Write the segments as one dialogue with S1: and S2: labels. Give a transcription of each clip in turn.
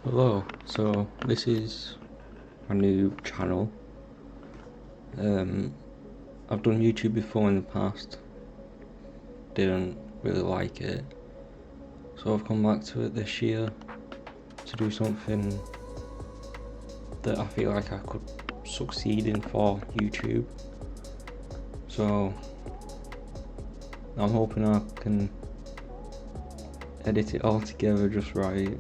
S1: Hello, so this is my new channel. I've done YouTube before in the past, didn't really like it, so I've come back to it this year to do something that I feel like I could succeed in for YouTube. So I'm hoping I can edit it all together just right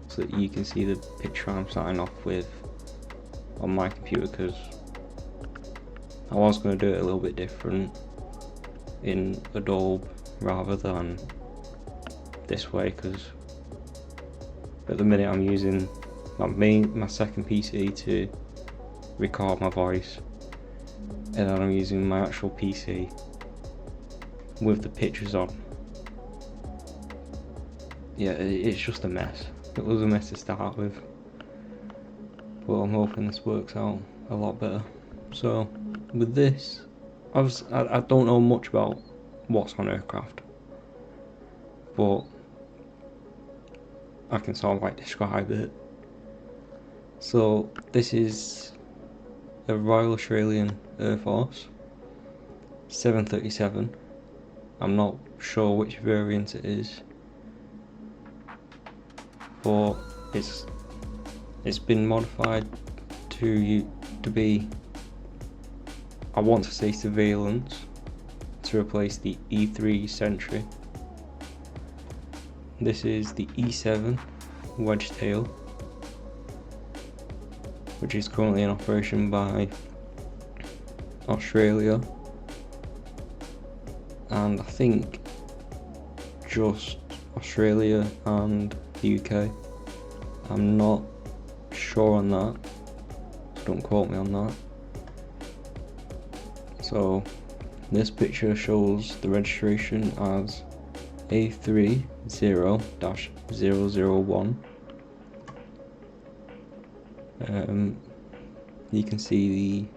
S1: so that you can see the picture I'm starting off with on my computer, because I was going to do it a little bit different in Adobe rather than this way, because at the minute I'm using my second PC to record my voice, and then I'm using my actual PC with the pictures on. Yeah, it's just a mess. It was a mess to start with, but I'm hoping this works out a lot better. So with this, I don't know much about what's on aircraft, but I can sort of like describe it. So this is a Royal Australian Air Force 737. I'm not sure which variant it is, but it's been modified to be, I want to say, surveillance, to replace the E3 Sentry. This is the E-7 WedgeTail, which is currently in operation by Australia, and I think just Australia and the UK. I'm not sure on that, so don't quote me on that. So this picture shows the registration as A30-001. You can see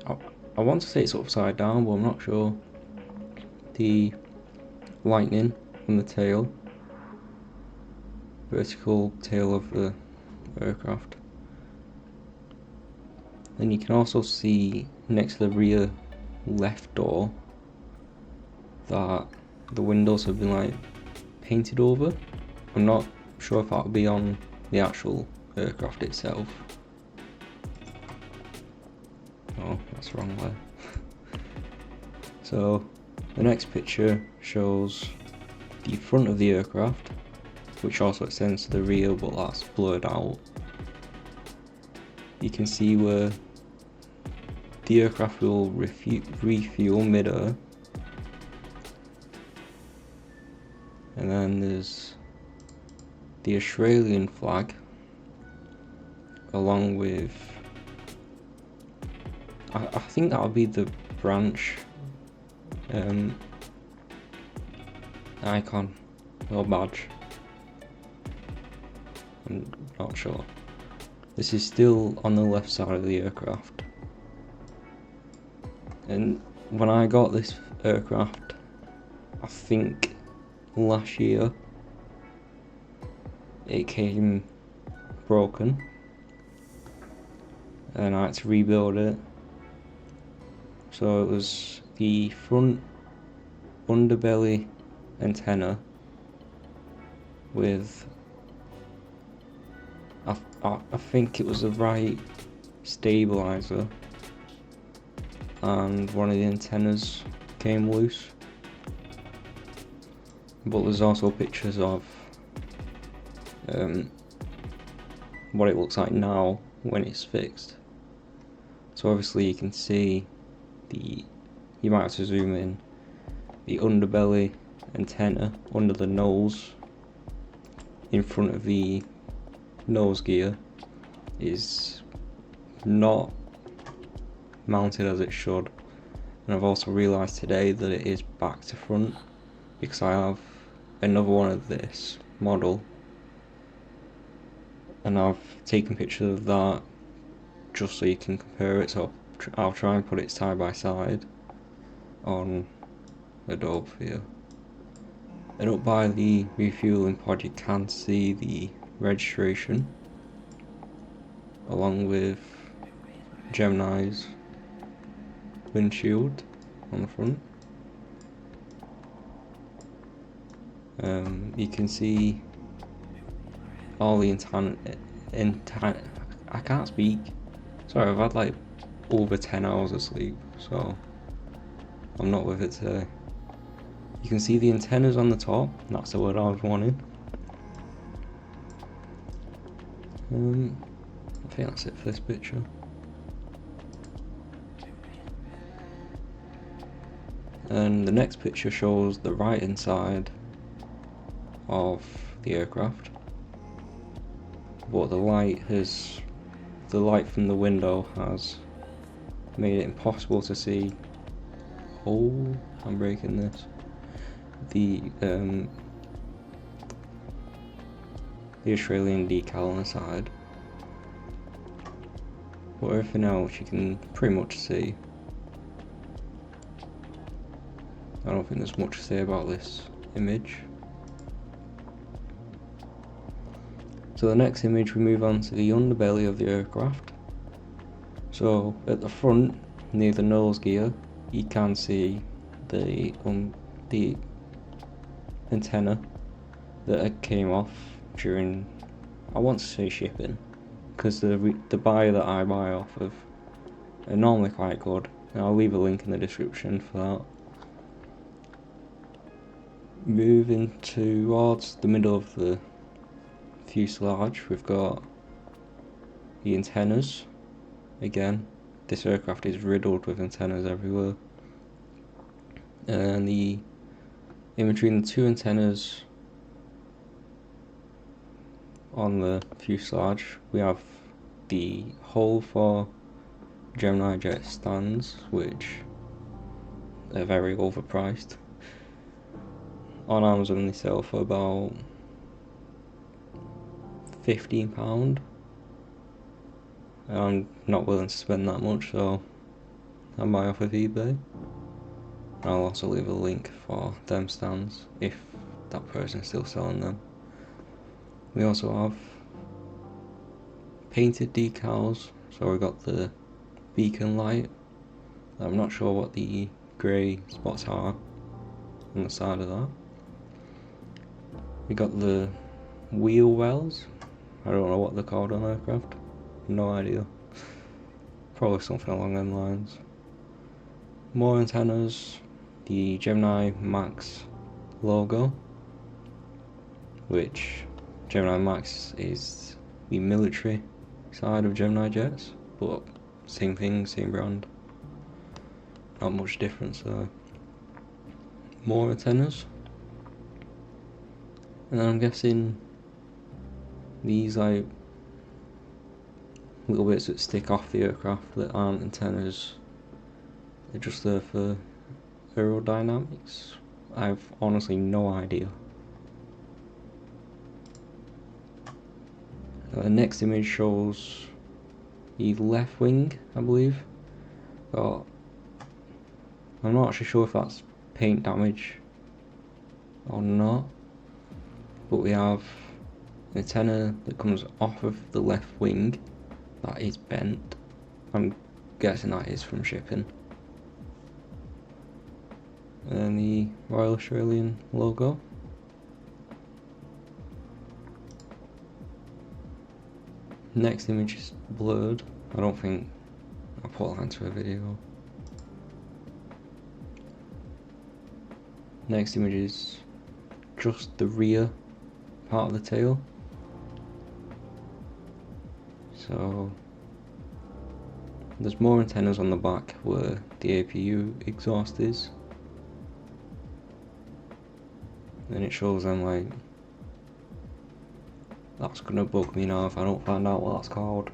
S1: I want to say it's upside down, but I'm not sure. The lightning on the tail, vertical tail of the aircraft. Then you can also see next to the rear left door that the windows have been like painted over. I'm not sure if that'll be on the actual aircraft itself. Oh, that's the wrong way. So the next picture shows the front of the aircraft, which also extends to the rear, but that's blurred out. You can see where the aircraft will refuel mid-air, and then there's the Australian flag along with, I think that'll be the branch icon or badge. I'm not sure. This is still on the left side of the aircraft, and when I got this aircraft, I think last year, it came broken and I had to rebuild it. So it was the front underbelly antenna with, I think it was the right stabilizer, and one of the antennas came loose. But there's also pictures of what it looks like now when it's fixed. So obviously you can see you might have to zoom in, the underbelly antenna under the nose in front of the nose gear is not mounted as it should, and I've also realised today that it is back to front, because I have another one of this model and I've taken pictures of that just so you can compare it. So I'll try and put it side by side on Adobe here. And up by the refueling pod you can see the registration along with Gemini's windshield on the front. You can see all the I can't speak. Sorry, I've had like over 10 hours of sleep, so I'm not with it today. You can see the antennas on the top. That's the word I was wanting. I think that's it for this picture. And the next picture shows the right hand side of the aircraft, but the light from the window has made it impossible to see. Oh, I'm breaking this. The Australian decal on the side, but everything else you can pretty much see. I don't think there's much to say about this image. So the next image, we move on to the underbelly of the aircraft. So at the front, near the nose gear, you can see the antenna that came off during, I want to say shipping, because the buyer that I buy off of are normally quite good, and I'll leave a link in the description for that. Moving towards the middle of the fuselage, we've got the antennas. Again, this aircraft is riddled with antennas everywhere, and in between the two antennas on the fuselage, we have the hole for Gemini jet stands, which are very overpriced. On Amazon they sell for about £15, and I'm not willing to spend that much, so I buy off of eBay. I'll also leave a link for them stands if that person's still selling them. We also have painted decals, so we got the beacon light. I'm not sure what the grey spots are on the side of that. We got the wheel wells. I don't know what they're called on aircraft. No idea. Probably something along them lines. More antennas. The Gemini Max logo, which Gemini Max is the military side of Gemini jets, but same thing, same brand. Not much difference there. More antennas. And then I'm guessing these like little bits that stick off the aircraft that aren't antennas, they're just there for aerodynamics. I've honestly no idea. The next image shows the left wing, I believe. But I'm not actually sure if that's paint damage or not. But we have an antenna that comes off of the left wing that is bent. I'm guessing that is from shipping. And the Royal Australian logo. Next image is blurred. I don't think I'll put that into a video. Next image is just the rear part of the tail. So there's more antennas on the back where the APU exhaust is. And it shows them like, that's gonna bug me now if I don't find out what that's called.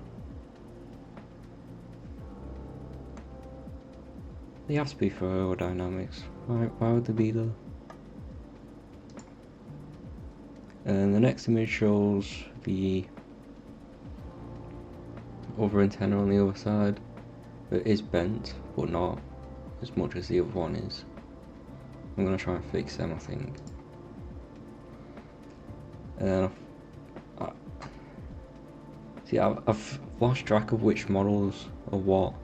S1: They have to be for aerodynamics. Why would they be there? And the next image shows the other antenna on the other side. It is bent, but not as much as the other one is. I'm gonna try and fix them, I think. And See, I've lost track of which models are what.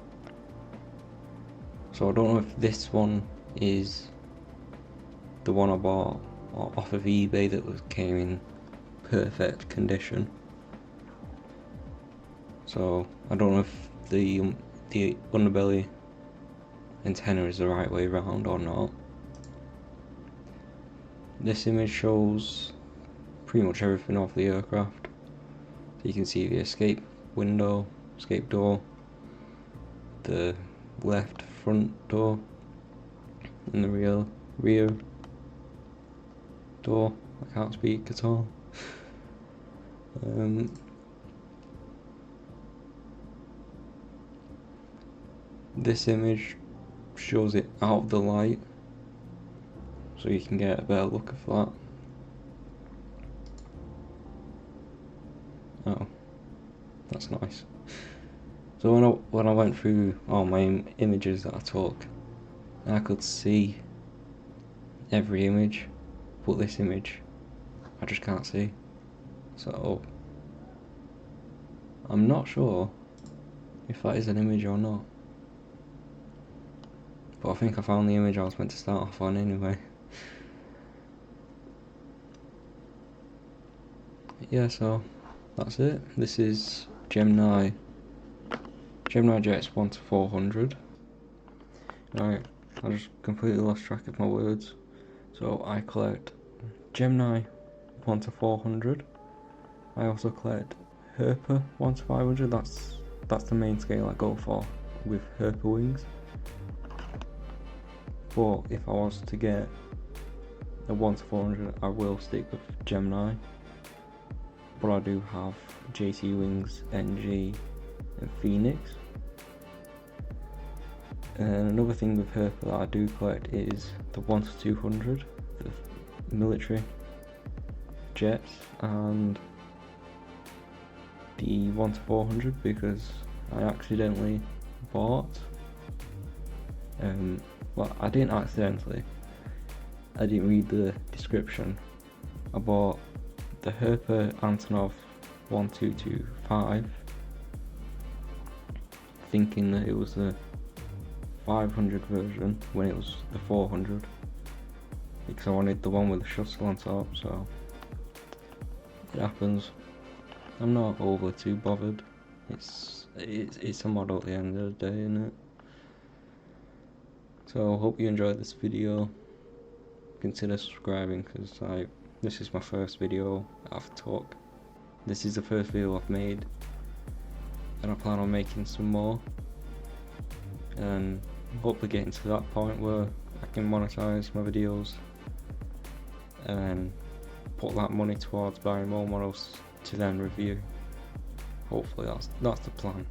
S1: So I don't know if this one is the one I bought off of eBay that came in perfect condition. So I don't know if the underbelly antenna is the right way around or not. This image shows pretty much everything of the aircraft. So you can see the escape window, escape door, the left front door, and the rear door. I can't speak at all. This image shows it out of the light, so you can get a better look of that. Oh, that's nice. So when I went through all my images that I took, I could see every image, but this image I just can't see. So I'm not sure if that is an image or not. But I think I found the image I was meant to start off on anyway. Yeah, so that's it. This is Gemini Jets 1 to 400. Right, I just completely lost track of my words. So I collect Gemini 1 to 400. I also collect Herper 1 to 500. That's the main scale I go for with Herper wings. But if I was to get a 1 to 400, I will stick with Gemini. But I do have JT Wings, NG, and Phoenix. And another thing with Herper that I do collect is the 1 to 200, the military jets, and the 1 to 400 because I accidentally bought. Well, I didn't accidentally. I didn't read the description. I bought the Herper Antonov 1225, thinking that it was the 500 version when it was the 400, because I wanted the one with the shuttle on top. So it happens. I'm not overly too bothered. It's a model at the end of the day, isn't it? So hope you enjoyed this video. Consider subscribing, because this is my first video I've took. This is the first video I've made, and I plan on making some more, and hopefully getting to that point where I can monetize my videos and put that money towards buying more models to then review. Hopefully that's the plan.